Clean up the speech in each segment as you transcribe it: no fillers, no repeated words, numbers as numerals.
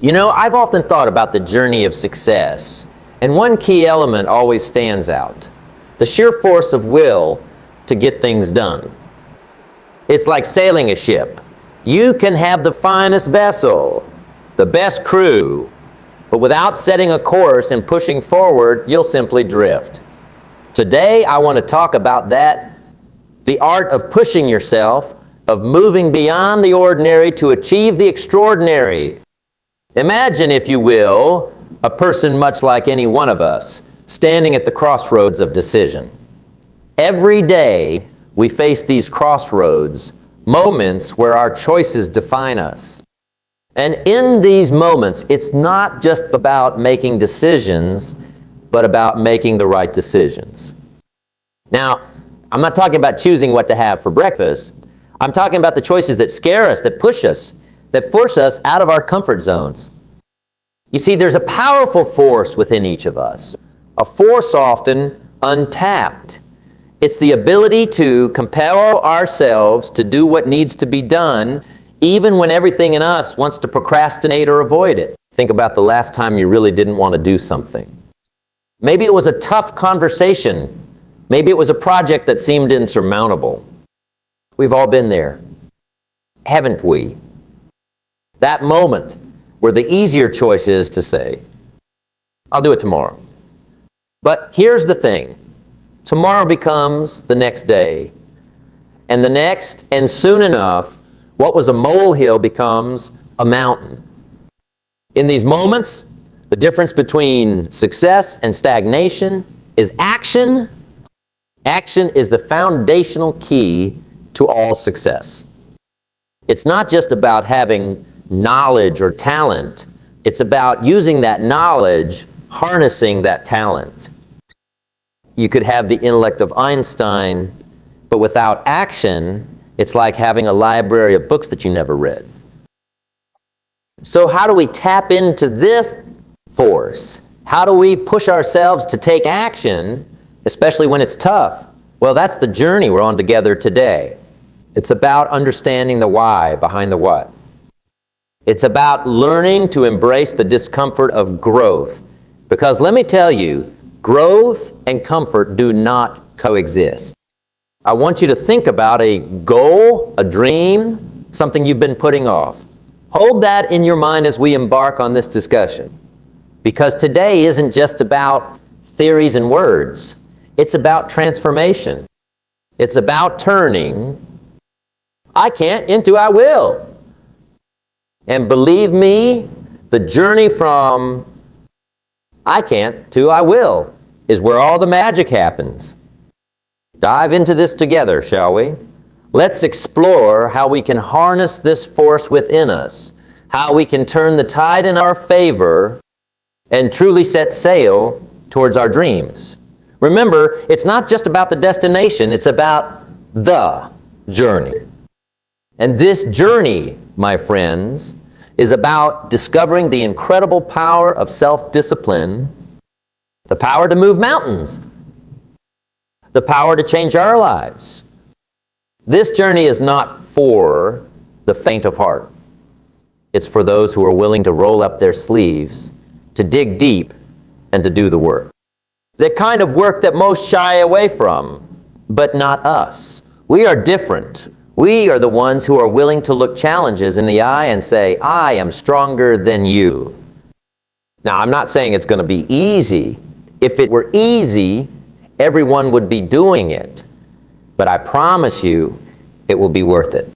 You know, I've often thought about the journey of success, and one key element always stands out: the sheer force of will to get things done. It's like sailing a ship. You can have the finest vessel, the best crew, but without setting a course and pushing forward, you'll simply drift. Today, I want to talk about that, the art of pushing yourself, of moving beyond the ordinary to achieve the extraordinary. Imagine, if you will, a person much like any one of us, standing at the crossroads of decision. Every day, we face these crossroads, moments where our choices define us. And in these moments, it's not just about making decisions, but about making the right decisions. Now, I'm not talking about choosing what to have for breakfast. I'm talking about the choices that scare us, that push us, that force us out of our comfort zones. You see, there's a powerful force within each of us, a force often untapped. It's the ability to compel ourselves to do what needs to be done, even when everything in us wants to procrastinate or avoid it. Think about the last time you really didn't want to do something. Maybe it was a tough conversation. Maybe it was a project that seemed insurmountable. We've all been there, haven't we? That moment where the easier choice is to say, I'll do it tomorrow. But here's the thing. Tomorrow becomes the next day, and the next, and soon enough, what was a molehill becomes a mountain. In these moments, the difference between success and stagnation is action. Action is the foundational key to all success. It's not just about having knowledge or talent. It's about using that knowledge, harnessing that talent. You could have the intellect of Einstein, but without action, it's like having a library of books that you never read. So how do we tap into this force? How do we push ourselves to take action, especially when it's tough? Well, that's the journey we're on together today. It's about understanding the why behind the what. It's about learning to embrace the discomfort of growth. Because let me tell you, growth and comfort do not coexist. I want you to think about a goal, a dream, something you've been putting off. Hold that in your mind as we embark on this discussion. Because today isn't just about theories and words. It's about transformation. It's about turning I can't into I will. And believe me, the journey from I can't to I will is where all the magic happens. Dive into this together, shall we? Let's explore how we can harness this force within us, how we can turn the tide in our favor and truly set sail towards our dreams. Remember, it's not just about the destination, it's about the journey. And this journey, my friends, is about discovering the incredible power of self-discipline, the power to move mountains, the power to change our lives. This journey is not for the faint of heart. It's for those who are willing to roll up their sleeves, to dig deep, and to do the work. The kind of work that most shy away from, but not us. We are different. We are the ones who are willing to look challenges in the eye and say, I am stronger than you. Now, I'm not saying it's going to be easy. If it were easy, everyone would be doing it. But I promise you, it will be worth it.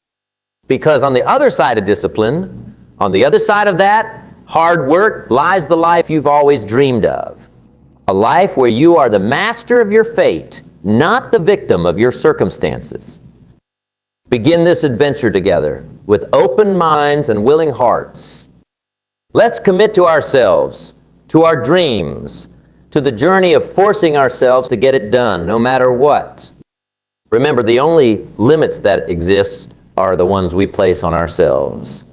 Because on the other side of discipline, on the other side of that, hard work, lies the life you've always dreamed of. A life where you are the master of your fate, not the victim of your circumstances. Begin this adventure together with open minds and willing hearts. Let's commit to ourselves, to our dreams, to the journey of forcing ourselves to get it done, no matter what. Remember, the only limits that exist are the ones we place on ourselves.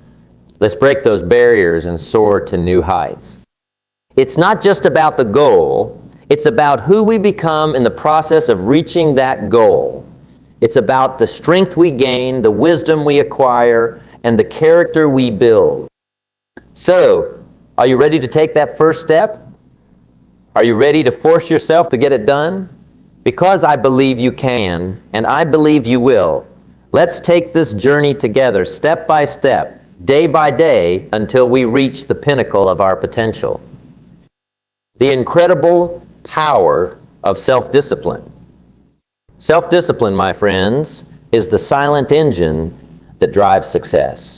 Let's break those barriers and soar to new heights. It's not just about the goal, it's about who we become in the process of reaching that goal. It's about the strength we gain, the wisdom we acquire, and the character we build. So, Are you ready to take that first step? Are you ready to force yourself to get it done? Because I believe you can, and I believe you will. Let's take this journey together, step by step, day by day, until we reach the pinnacle of our potential. The incredible power of self-discipline. Self-discipline, my friends, is the silent engine that drives success.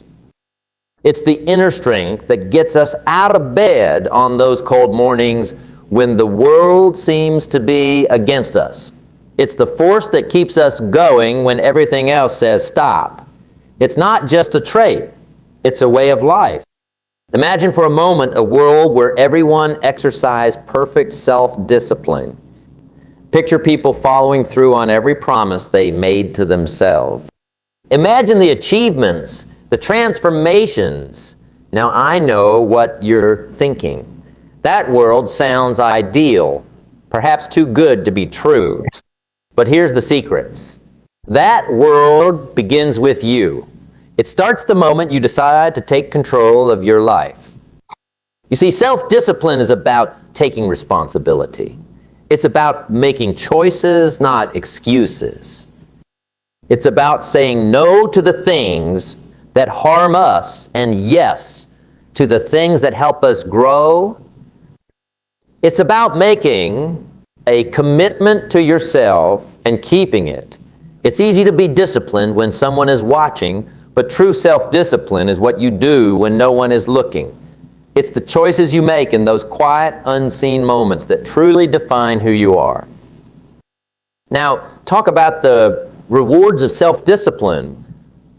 It's the inner strength that gets us out of bed on those cold mornings when the world seems to be against us. It's the force that keeps us going when everything else says stop. It's not just a trait, it's a way of life. Imagine for a moment a world where everyone exercised perfect self-discipline. Picture people following through on every promise they made to themselves. Imagine the achievements, the transformations. Now I know what you're thinking. That world sounds ideal, perhaps too good to be true. But here's the secrets. That world begins with you. It starts the moment you decide to take control of your life. You see, self-discipline is about taking responsibility. It's about making choices, not excuses. It's about saying no to the things that harm us and yes to the things that help us grow. It's about making a commitment to yourself and keeping it. It's easy to be disciplined when someone is watching, but true self-discipline is what you do when no one is looking. It's the choices you make in those quiet, unseen moments that truly define who you are. Now, talk about the rewards of self-discipline.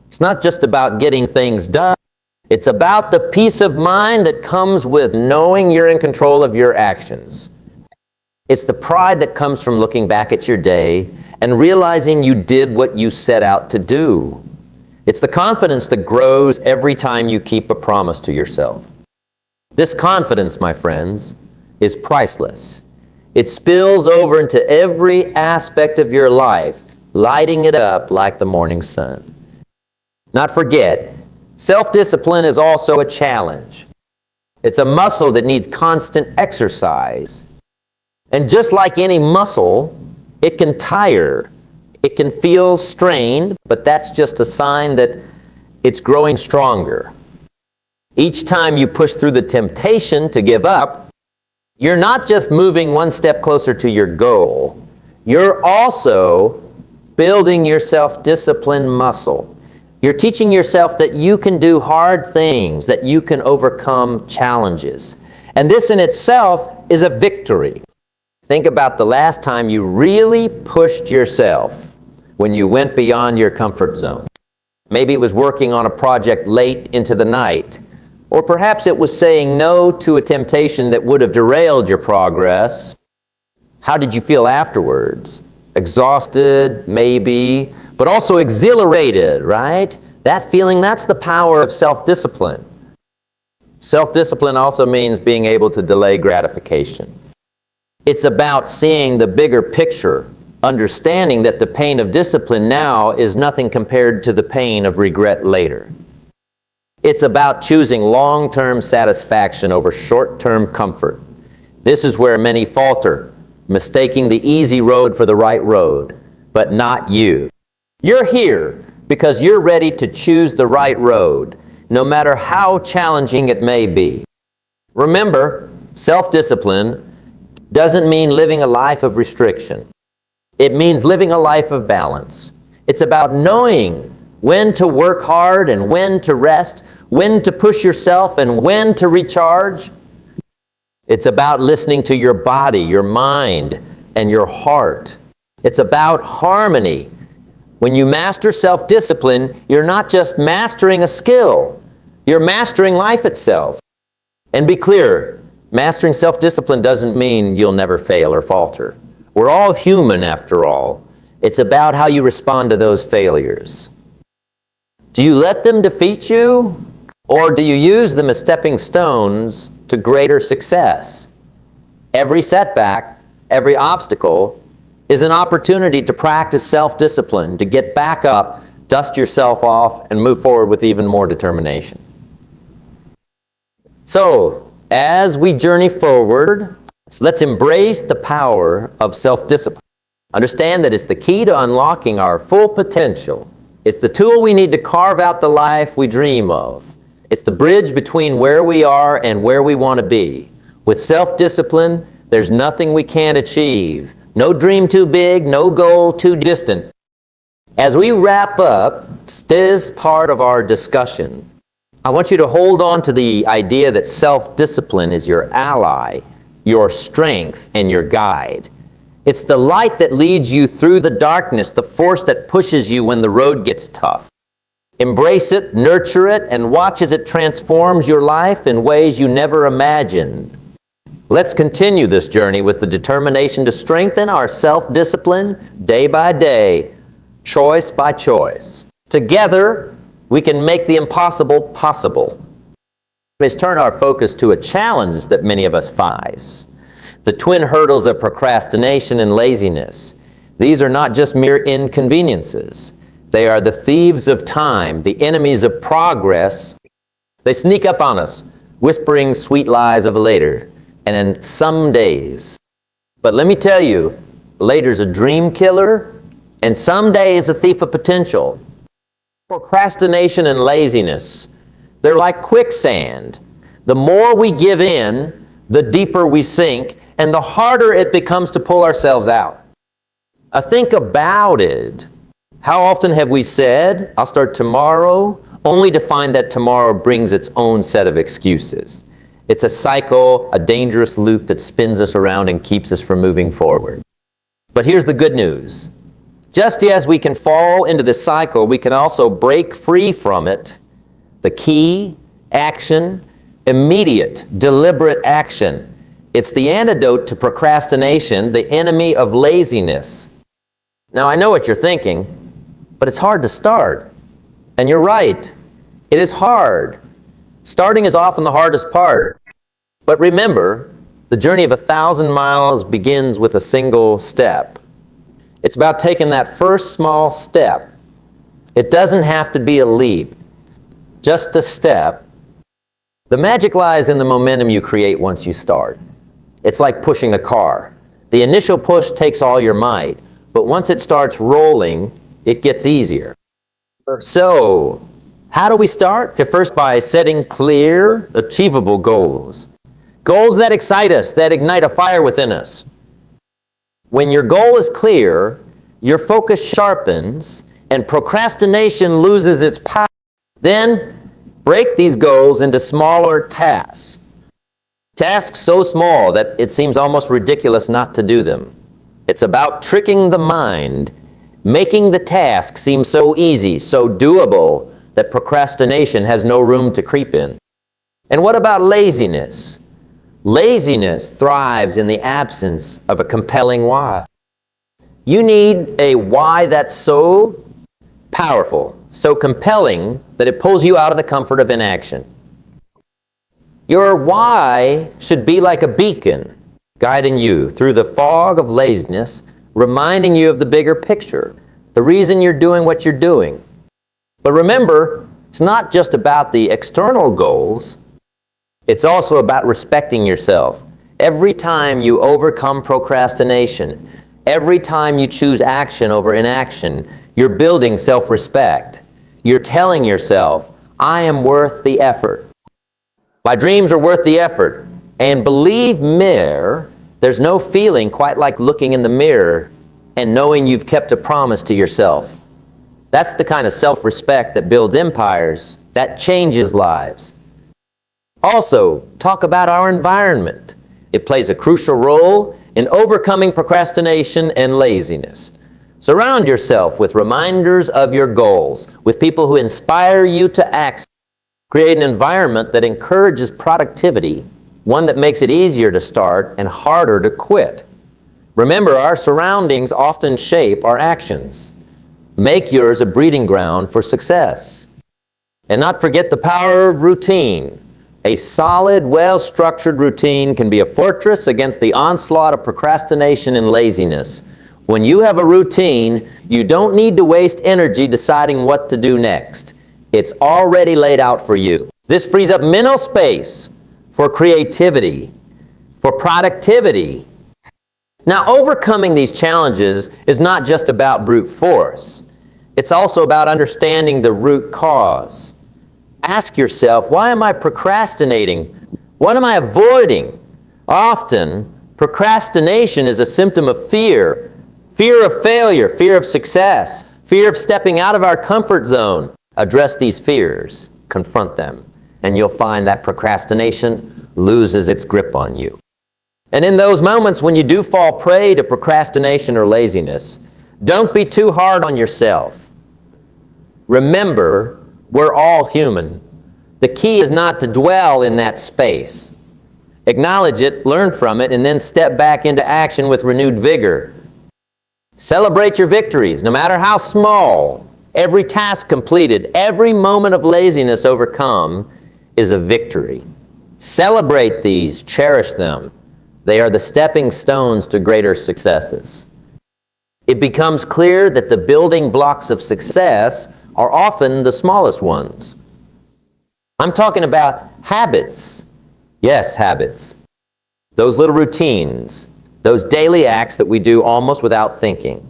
It's not just about getting things done. It's about the peace of mind that comes with knowing you're in control of your actions. It's the pride that comes from looking back at your day and realizing you did what you set out to do. It's the confidence that grows every time you keep a promise to yourself. This confidence, my friends, is priceless. It spills over into every aspect of your life, lighting it up like the morning sun. Not forget, self-discipline is also a challenge. It's a muscle that needs constant exercise. And just like any muscle, it can tire. It can feel strained, but that's just a sign that it's growing stronger. Each time you push through the temptation to give up, you're not just moving one step closer to your goal. You're also building your self-discipline muscle. You're teaching yourself that you can do hard things, that you can overcome challenges. And this in itself is a victory. Think about the last time you really pushed yourself when you went beyond your comfort zone. Maybe it was working on a project late into the night, or perhaps it was saying no to a temptation that would have derailed your progress. How did you feel afterwards? Exhausted, maybe, but also exhilarated, right? That feeling, that's the power of self-discipline. Self-discipline also means being able to delay gratification. It's about seeing the bigger picture, understanding that the pain of discipline now is nothing compared to the pain of regret later. It's about choosing long-term satisfaction over short-term comfort. This is where many falter, mistaking the easy road for the right road, but not you. You're here because you're ready to choose the right road, no matter how challenging it may be. Remember, self-discipline doesn't mean living a life of restriction. It means living a life of balance. It's about knowing when to work hard and when to rest, when to push yourself and when to recharge. It's about listening to your body, your mind, and your heart. It's about harmony. When you master self-discipline, you're not just mastering a skill, you're mastering life itself. And be clear, mastering self-discipline doesn't mean you'll never fail or falter. We're all human after all. It's about how you respond to those failures. Do you let them defeat you, or do you use them as stepping stones to greater success? Every setback, every obstacle is an opportunity to practice self-discipline, to get back up, dust yourself off, and move forward with even more determination. So, as we journey forward, let's embrace the power of self-discipline. Understand that it's the key to unlocking our full potential. It's the tool we need to carve out the life we dream of. It's the bridge between where we are and where we want to be. With self-discipline, there's nothing we can't achieve. No dream too big, no goal too distant. As we wrap up this part of our discussion, I want you to hold on to the idea that self-discipline is your ally, your strength, and your guide. It's the light that leads you through the darkness, the force that pushes you when the road gets tough. Embrace it, nurture it, and watch as it transforms your life in ways you never imagined. Let's continue this journey with the determination to strengthen our self-discipline day by day, choice by choice. Together, we can make the impossible possible. Let's turn our focus to a challenge that many of us face. The twin hurdles of procrastination and laziness. These are not just mere inconveniences. They are the thieves of time, the enemies of progress. They sneak up on us, whispering sweet lies of later, and in some days. But let me tell you, later's a dream killer, and someday is a thief of potential. Procrastination and laziness, they're like quicksand. The more we give in, the deeper we sink, and the harder it becomes to pull ourselves out. Think about it. How often have we said, I'll start tomorrow, only to find that tomorrow brings its own set of excuses? It's a cycle, a dangerous loop that spins us around and keeps us from moving forward. But here's the good news. Just as we can fall into this cycle, we can also break free from it. The key, action, immediate, deliberate action. It's the antidote to procrastination, the enemy of laziness. Now, I know what you're thinking, but it's hard to start. And you're right, it is hard. Starting is often the hardest part. But remember, the journey of 1,000 miles begins with a single step. It's about taking that first small step. It doesn't have to be a leap, just a step. The magic lies in the momentum you create once you start. It's like pushing a car. The initial push takes all your might, but once it starts rolling, it gets easier. So, how do we start? First, by setting clear, achievable goals. Goals that excite us, that ignite a fire within us. When your goal is clear, your focus sharpens, and procrastination loses its power. Then, break these goals into smaller tasks. Tasks so small that it seems almost ridiculous not to do them. It's about tricking the mind, making the task seem so easy, so doable, that procrastination has no room to creep in. And what about laziness? Laziness thrives in the absence of a compelling why. You need a why that's so powerful, so compelling, that it pulls you out of the comfort of inaction. Your why should be like a beacon, guiding you through the fog of laziness, reminding you of the bigger picture, the reason you're doing what you're doing. But remember, it's not just about the external goals, it's also about respecting yourself. Every time you overcome procrastination, every time you choose action over inaction, you're building self-respect. You're telling yourself, I am worth the effort. My dreams are worth the effort. And believe me, there's no feeling quite like looking in the mirror and knowing you've kept a promise to yourself. That's the kind of self-respect that builds empires, that changes lives. Also, talk about our environment. It plays a crucial role in overcoming procrastination and laziness. Surround yourself with reminders of your goals, with people who inspire you to act. Create an environment that encourages productivity, one that makes it easier to start and harder to quit. Remember, our surroundings often shape our actions. Make yours a breeding ground for success. And not forget the power of routine. A solid, well-structured routine can be a fortress against the onslaught of procrastination and laziness. When you have a routine, you don't need to waste energy deciding what to do next. It's already laid out for you. This frees up mental space for creativity, for productivity. Now, overcoming these challenges is not just about brute force. It's also about understanding the root cause. Ask yourself, why am I procrastinating? What am I avoiding? Often, procrastination is a symptom of fear. Fear of failure, fear of success, fear of stepping out of our comfort zone. Address these fears, confront them, and you'll find that procrastination loses its grip on you. And in those moments when you do fall prey to procrastination or laziness, don't be too hard on yourself. Remember, we're all human. The key is not to dwell in that space. Acknowledge it, learn from it, and then step back into action with renewed vigor. Celebrate your victories, no matter how small. Every task completed, every moment of laziness overcome is a victory. Celebrate these, cherish them. They are the stepping stones to greater successes. It becomes clear that the building blocks of success are often the smallest ones. I'm talking about habits. Yes, habits. Those little routines, those daily acts that we do almost without thinking.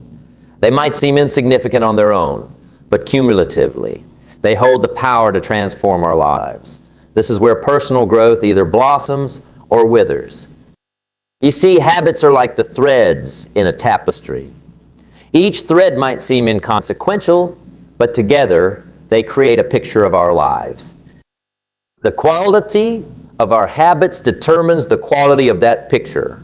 They might seem insignificant on their own, but cumulatively, they hold the power to transform our lives. This is where personal growth either blossoms or withers. You see, habits are like the threads in a tapestry. Each thread might seem inconsequential, but together they create a picture of our lives. The quality of our habits determines the quality of that picture.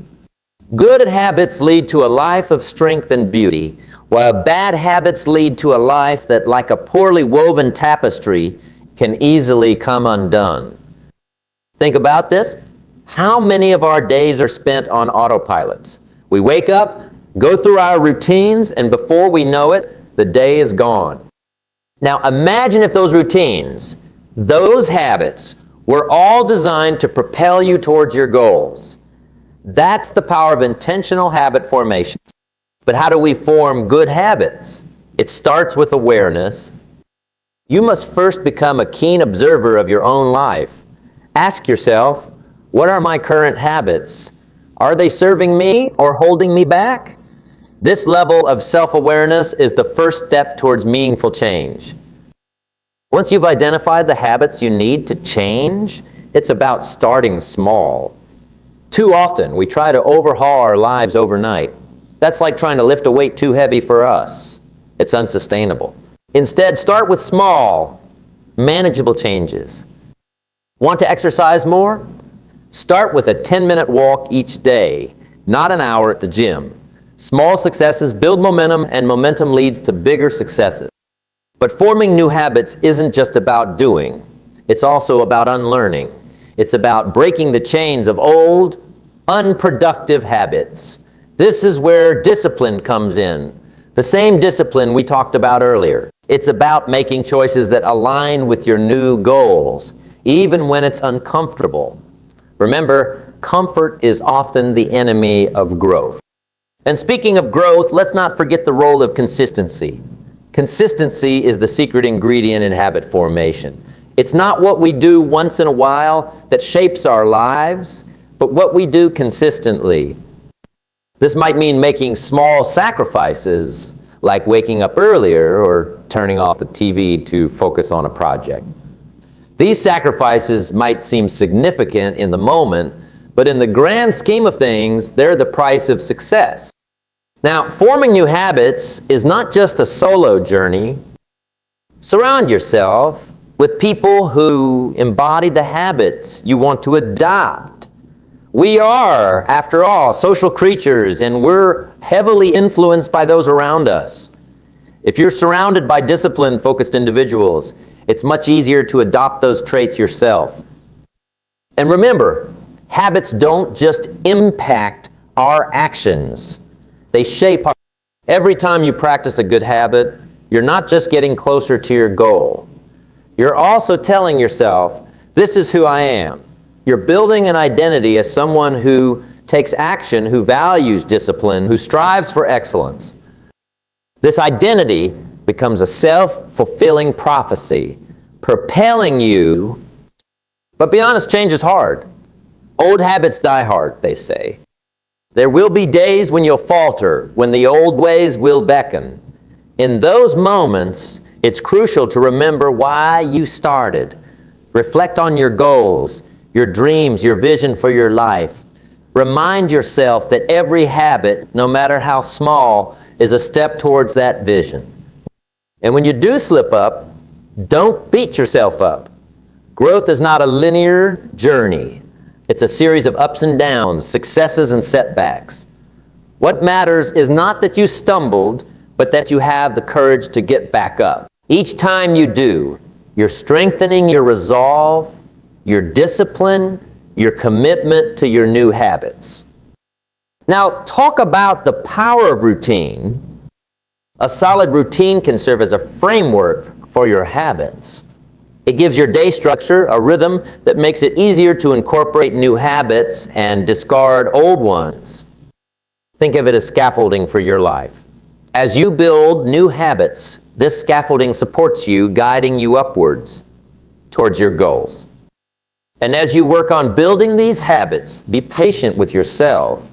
Good habits lead to a life of strength and beauty, while bad habits lead to a life that, like a poorly woven tapestry, can easily come undone. Think about this. How many of our days are spent on autopilot? We wake up, go through our routines, and before we know it, the day is gone. Now imagine if those routines, those habits, were all designed to propel you towards your goals. That's the power of intentional habit formation. But how do we form good habits? It starts with awareness. You must first become a keen observer of your own life. Ask yourself, what are my current habits? Are they serving me or holding me back? This level of self-awareness is the first step towards meaningful change. Once you've identified the habits you need to change, it's about starting small. Too often, we try to overhaul our lives overnight. That's like trying to lift a weight too heavy for us. It's unsustainable. Instead, start with small, manageable changes. Want to exercise more? Start with a 10-minute walk each day, not an hour at the gym. Small successes build momentum, and momentum leads to bigger successes. But forming new habits isn't just about doing. It's also about unlearning. It's about breaking the chains of old, unproductive habits. This is where discipline comes in. The same discipline we talked about earlier. It's about making choices that align with your new goals, even when it's uncomfortable. Remember, comfort is often the enemy of growth. And speaking of growth, let's not forget the role of consistency. Consistency is the secret ingredient in habit formation. It's not what we do once in a while that shapes our lives, but what we do consistently. This might mean making small sacrifices, like waking up earlier or turning off the TV to focus on a project. These sacrifices might seem significant in the moment, but in the grand scheme of things, they're the price of success. Now, forming new habits is not just a solo journey. Surround yourself with people who embody the habits you want to adopt. We are, after all, social creatures, and we're heavily influenced by those around us. If you're surrounded by discipline-focused individuals, it's much easier to adopt those traits yourself. And remember, habits don't just impact our actions. They shape our... Every time you practice a good habit, you're not just getting closer to your goal. You're also telling yourself, this is who I am. You're building an identity as someone who takes action, who values discipline, who strives for excellence. This identity becomes a self-fulfilling prophecy, propelling you. But be honest, change is hard. Old habits die hard, they say. There will be days when you'll falter, when the old ways will beckon. In those moments, it's crucial to remember why you started. Reflect on your goals, your dreams, your vision for your life. Remind yourself that every habit, no matter how small, is a step towards that vision. And when you do slip up, don't beat yourself up. Growth is not a linear journey. It's a series of ups and downs, successes and setbacks. What matters is not that you stumbled, but that you have the courage to get back up. Each time you do, you're strengthening your resolve, your discipline, your commitment to your new habits. Now, talk about the power of routine. A solid routine can serve as a framework for your habits. It gives your day structure, a rhythm that makes it easier to incorporate new habits and discard old ones. Think of it as scaffolding for your life. As you build new habits, this scaffolding supports you, guiding you upwards towards your goals. And as you work on building these habits, be patient with yourself.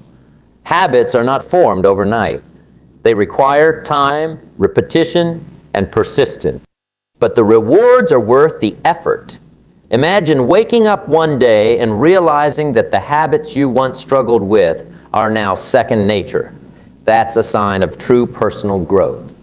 Habits are not formed overnight. They require time, repetition, and persistence. But the rewards are worth the effort. Imagine waking up one day and realizing that the habits you once struggled with are now second nature. That's a sign of true personal growth.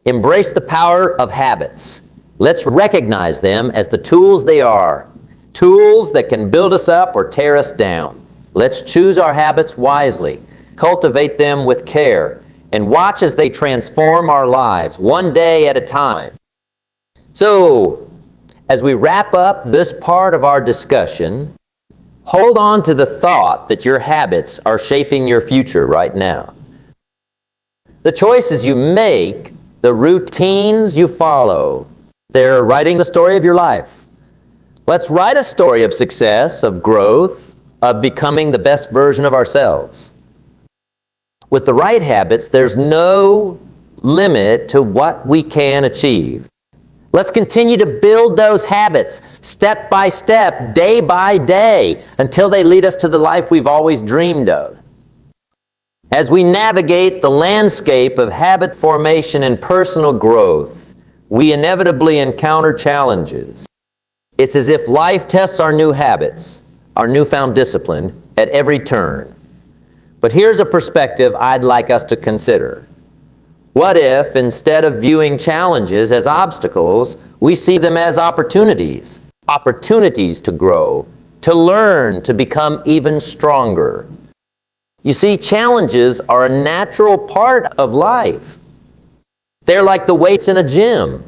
Embrace the power of habits. Let's recognize them as the tools they are. Tools that can build us up or tear us down. Let's choose our habits wisely, cultivate them with care, and watch as they transform our lives one day at a time. So, as we wrap up this part of our discussion, hold on to the thought that your habits are shaping your future right now. The choices you make, the routines you follow, they're writing the story of your life. Let's write a story of success, of growth, of becoming the best version of ourselves. With the right habits, there's no limit to what we can achieve. Let's continue to build those habits step by step, day by day, until they lead us to the life we've always dreamed of. As we navigate the landscape of habit formation and personal growth, we inevitably encounter challenges. It's as if life tests our new habits, our newfound discipline, at every turn. But here's a perspective I'd like us to consider. What if, instead of viewing challenges as obstacles, we see them as opportunities? Opportunities to grow, to learn, to become even stronger. You see, challenges are a natural part of life. They're like the weights in a gym.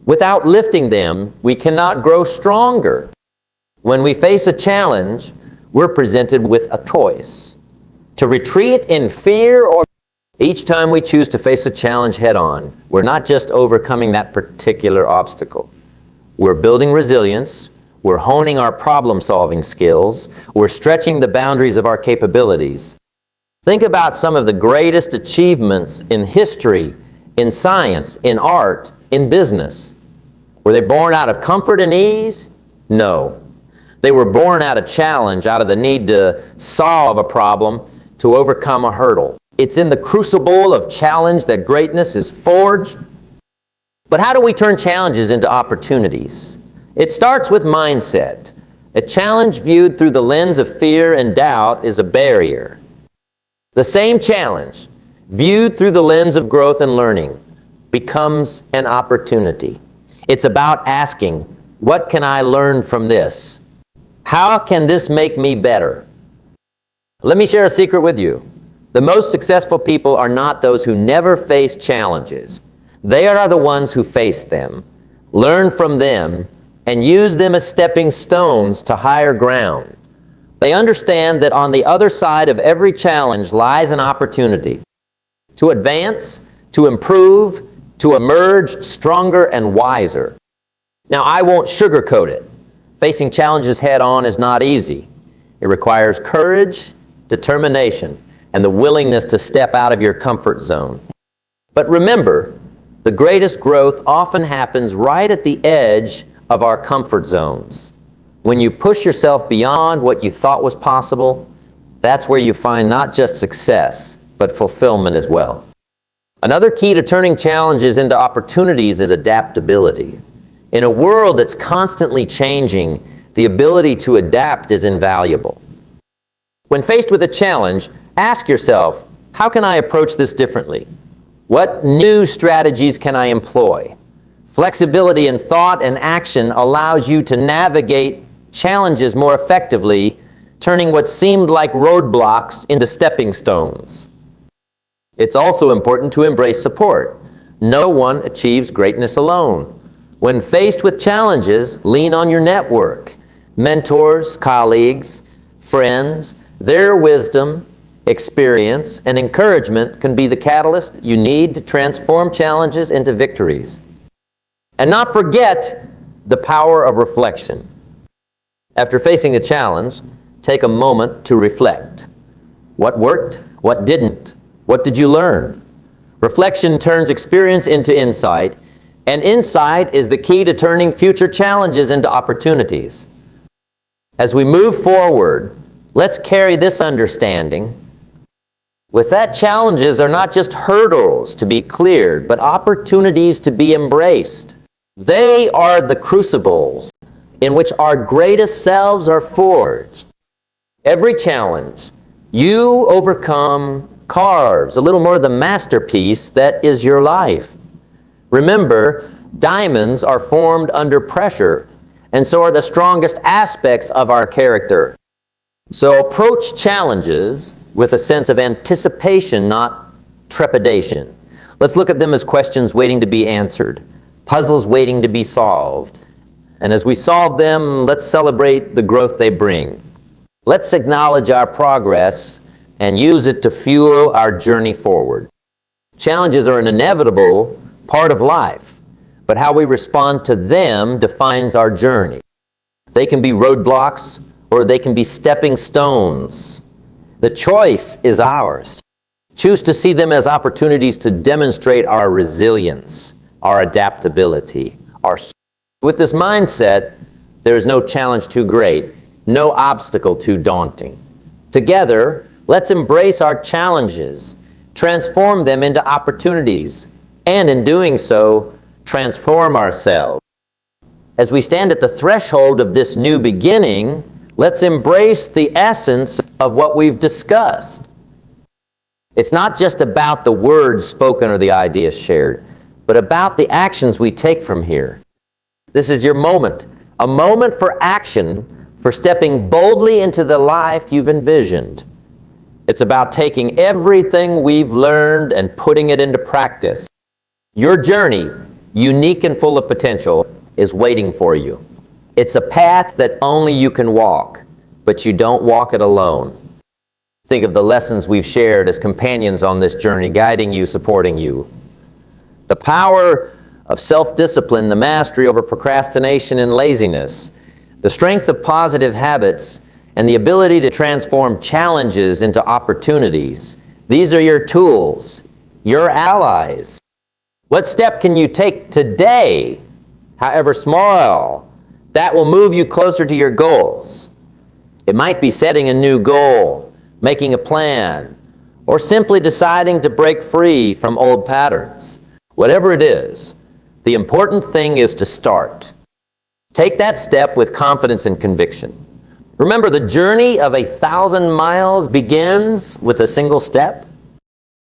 Without lifting them, we cannot grow stronger. When we face a challenge, we're presented with a choice. To retreat in fear or each time we choose to face a challenge head-on, we're not just overcoming that particular obstacle. We're building resilience, we're honing our problem-solving skills, we're stretching the boundaries of our capabilities. Think about some of the greatest achievements in history, in science, in art, in business. Were they born out of comfort and ease? No. They were born out of challenge, out of the need to solve a problem, to overcome a hurdle. It's in the crucible of challenge that greatness is forged. But how do we turn challenges into opportunities? It starts with mindset. A challenge viewed through the lens of fear and doubt is a barrier. The same challenge, viewed through the lens of growth and learning, becomes an opportunity. It's about asking, what can I learn from this? How can this make me better? Let me share a secret with you. The most successful people are not those who never face challenges. They are the ones who face them, learn from them, and use them as stepping stones to higher ground. They understand that on the other side of every challenge lies an opportunity to advance, to improve, to emerge stronger and wiser. Now, I won't sugarcoat it. Facing challenges head-on is not easy. It requires courage, determination, and the willingness to step out of your comfort zone. But remember, the greatest growth often happens right at the edge of our comfort zones. When you push yourself beyond what you thought was possible, that's where you find not just success, but fulfillment as well. Another key to turning challenges into opportunities is adaptability. In a world that's constantly changing, the ability to adapt is invaluable. When faced with a challenge, ask yourself, how can I approach this differently? What new strategies can I employ? Flexibility in thought and action allows you to navigate challenges more effectively, turning what seemed like roadblocks into stepping stones. It's also important to embrace support. No one achieves greatness alone. When faced with challenges, lean on your network. Mentors, colleagues, friends, their wisdom, experience, and encouragement can be the catalyst you need to transform challenges into victories. And not forget the power of reflection. After facing a challenge, take a moment to reflect. What worked? What didn't? What did you learn? Reflection turns experience into insight, and insight is the key to turning future challenges into opportunities. As we move forward, let's carry this understanding. With that, challenges are not just hurdles to be cleared, but opportunities to be embraced. They are the crucibles in which our greatest selves are forged. Every challenge you overcome carves a little more of the masterpiece that is your life. Remember, diamonds are formed under pressure, and so are the strongest aspects of our character. So approach challenges with a sense of anticipation, not trepidation. Let's look at them as questions waiting to be answered, puzzles waiting to be solved. And as we solve them, let's celebrate the growth they bring. Let's acknowledge our progress and use it to fuel our journey forward. Challenges are an inevitable part of life, but how we respond to them defines our journey. They can be roadblocks or they can be stepping stones. The choice is ours. Choose to see them as opportunities to demonstrate our resilience, our adaptability, our strength. With this mindset, there is no challenge too great, no obstacle too daunting. Together, let's embrace our challenges, transform them into opportunities, and in doing so, transform ourselves. As we stand at the threshold of this new beginning, let's embrace the essence of what we've discussed. It's not just about the words spoken or the ideas shared, but about the actions we take from here. This is your moment, a moment for action, for stepping boldly into the life you've envisioned. It's about taking everything we've learned and putting it into practice. Your journey, unique and full of potential, is waiting for you. It's a path that only you can walk, but you don't walk it alone. Think of the lessons we've shared as companions on this journey, guiding you, supporting you. The power of self-discipline, the mastery over procrastination and laziness, the strength of positive habits, and the ability to transform challenges into opportunities. These are your tools, your allies. What step can you take today, however small, that will move you closer to your goals? It might be setting a new goal, making a plan, or simply deciding to break free from old patterns. Whatever it is, the important thing is to start. Take that step with confidence and conviction. Remember, the journey of 1,000 miles begins with a single step.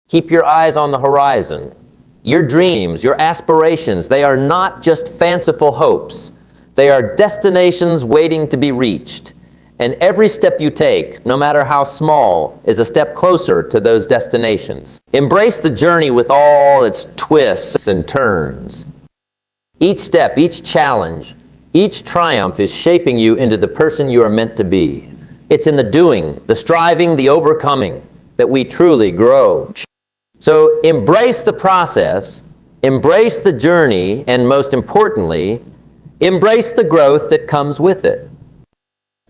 Keep your eyes on the horizon. Your dreams, your aspirations, they are not just fanciful hopes. They are destinations waiting to be reached. And every step you take, no matter how small, is a step closer to those destinations. Embrace the journey with all its twists and turns. Each step, each challenge, each triumph is shaping you into the person you are meant to be. It's in the doing, the striving, the overcoming that we truly grow. So embrace the process, embrace the journey, and most importantly, embrace the growth that comes with it.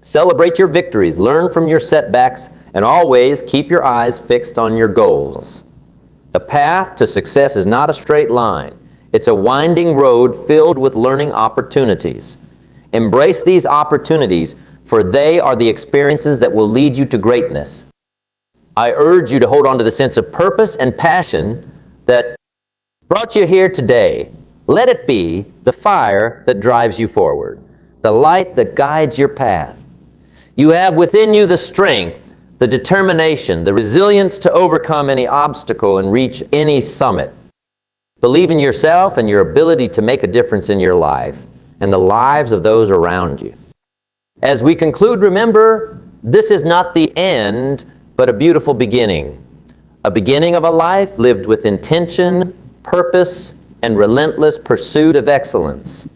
Celebrate your victories, learn from your setbacks, and always keep your eyes fixed on your goals. The path to success is not a straight line. It's a winding road filled with learning opportunities. Embrace these opportunities, for they are the experiences that will lead you to greatness. I urge you to hold on to the sense of purpose and passion that brought you here today. Let it be the fire that drives you forward, the light that guides your path. You have within you the strength, the determination, the resilience to overcome any obstacle and reach any summit. Believe in yourself and your ability to make a difference in your life and the lives of those around you. As we conclude, remember, this is not the end, but a beautiful beginning. A beginning of a life lived with intention, purpose, and relentless pursuit of excellence.